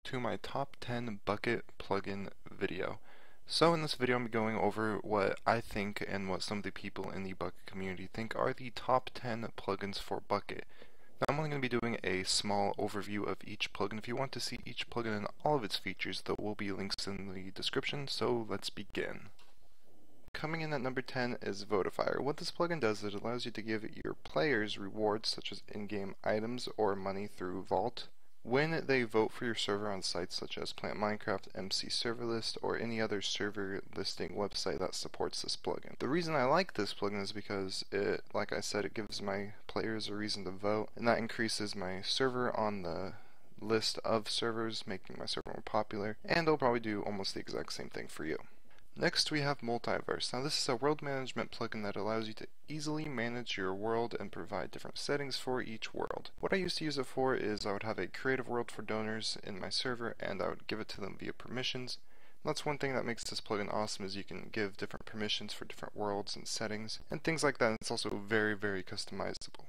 To my top 10 bucket plugin video. So in this video I'm going over what I think and what some of the people in the bucket community think are the top 10 plugins for bucket. Now I'm only going to be doing a small overview of each plugin. If you want to see each plugin and all of its features, there will be links in the description, so let's begin. Coming in at number 10 is Votifier. What this plugin does is it allows you to give your players rewards such as in-game items or money through Vault when they vote for your server on sites such as Plant Minecraft, MC Serverlist, or any other server listing website that supports this plugin. The reason I like this plugin is because like I said, it gives my players a reason to vote, and that increases my server on the list of servers, making my server more popular, and it'll probably do almost the exact same thing for you. Next we have Multiverse. Now this is a world management plugin that allows you to easily manage your world and provide different settings for each world. What I used to use it for is I would have a creative world for donors in my server and I would give it to them via permissions. And that's one thing that makes this plugin awesome, is you can give different permissions for different worlds and settings and things like that, and it's also very customizable.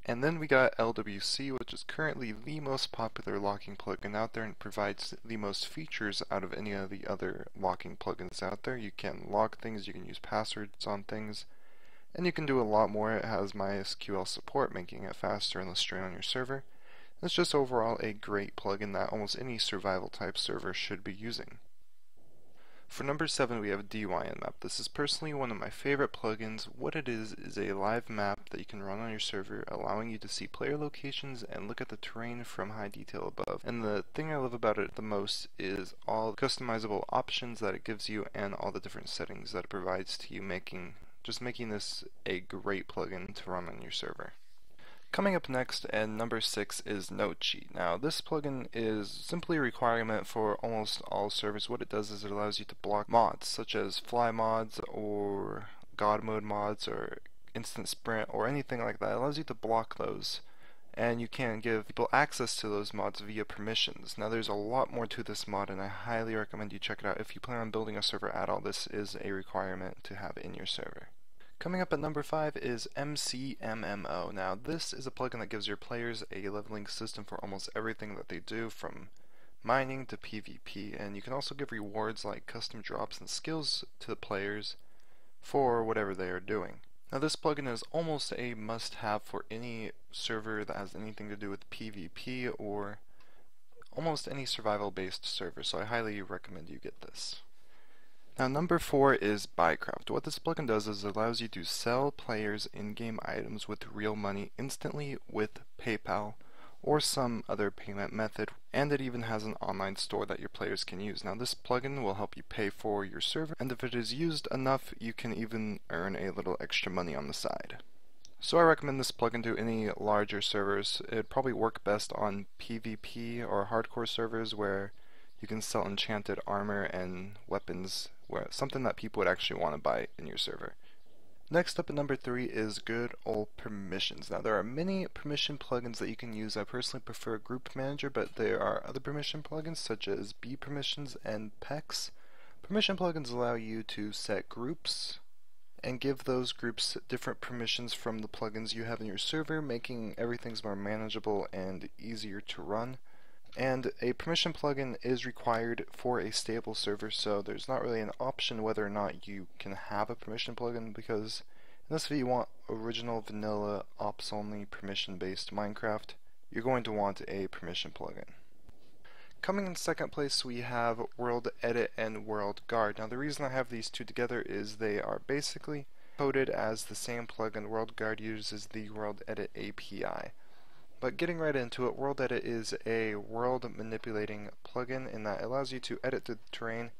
And then we got LWC, which is currently the most popular locking plugin out there and provides the most features out of any of the other locking plugins out there. You can lock things, you can use passwords on things, and you can do a lot more. It has MySQL support, making it faster and less strain on your server. It's just overall a great plugin that almost any survival type server should be using. For number 7 we have dynmap. This is personally one of my favorite plugins. What it is a live map that you can run on your server, allowing you to see player locations and look at the terrain from high detail above. And the thing I love about it the most is all the customizable options that it gives you and all the different settings that it provides to you, making this a great plugin to run on your server. Coming up next, and number 6 is nocheat. Now this plugin is simply a requirement for almost all servers. What it does is it allows you to block mods such as fly mods or god mode mods or instant sprint or anything like that. It allows you to block those, and you can give people access to those mods via permissions. Now there's a lot more to this mod and I highly recommend you check it out. If you plan on building a server at all, this is a requirement to have in your server. Coming up at number 5 is mcmmo. Now this is a plugin that gives your players a leveling system for almost everything that they do, from mining to PvP, and you can also give rewards like custom drops and skills to the players for whatever they are doing. Now this plugin is almost a must-have for any server that has anything to do with PvP or almost any survival-based server, so I highly recommend you get this. Now number 4 is buycraft. What this plugin does is it allows you to sell players in-game items with real money instantly with PayPal or some other payment method, and it even has an online store that your players can use. Now this plugin will help you pay for your server, and if it is used enough you can even earn a little extra money on the side. So I recommend this plugin to any larger servers. It'd probably work best on PvP or hardcore servers where you can sell enchanted armor and weapons, something that people would actually want to buy in your server. Next up at number 3 is good old permissions. Now there are many permission plugins that you can use. I personally prefer groupmanager, but there are other permission plugins such as bpermissions and pecs. Permission plugins allow you to set groups and give those groups different permissions from the plugins you have in your server, making everything more manageable and easier to run. And a permission plugin is required for a stable server, so there's not really an option whether or not you can have a permission plugin, because unless you want original vanilla ops only permission based Minecraft, you're going to want a permission plugin. Coming in second place we have worldedit and worldguard. Now the reason I have these two together is they are basically coded as the same plugin. Worldguard uses the worldedit API. But getting right into it, worldedit is a world manipulating plugin in that it allows you to edit the terrain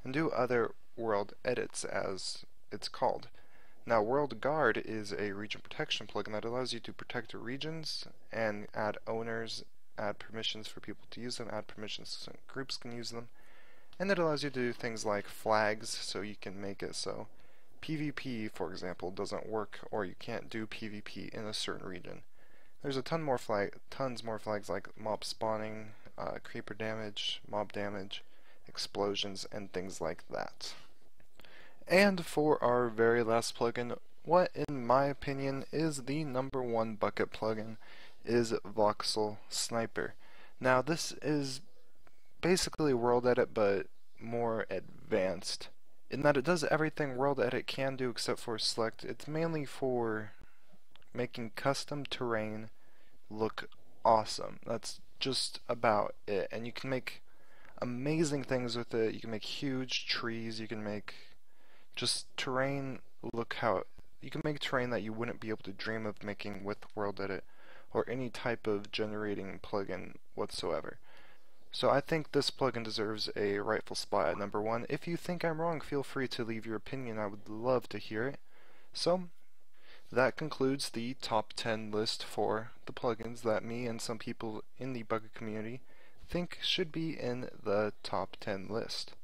and do other world edits, as it's called. Now worldguard is a region protection plugin that allows you to protect regions and add owners, add permissions for people to use them, add permissions so groups can use them, and it allows you to do things like flags, so you can make it so PvP, for example, doesn't work, or you can't do PvP in a certain region. There's a tons more flags like mob spawning, creeper damage, mob damage, explosions, and things like that. And for our very last plugin, what in my opinion is the number 1 bucket plugin is voxelsniper. Now this is basically worldedit, but more advanced. In that it does everything worldedit can do except for select. It's mainly for making custom terrain look awesome. That's just about it. And you can make amazing things with it. You can make huge trees. You can make just terrain look how you can make terrain that you wouldn't be able to dream of making with worldedit or any type of generating plugin whatsoever. So I think this plugin deserves a rightful spot at number 1. If you think I'm wrong, feel free to leave your opinion. I would love to hear it. So that concludes the top 10 list for the plugins that me and some people in the Bukkit community think should be in the top 10 list.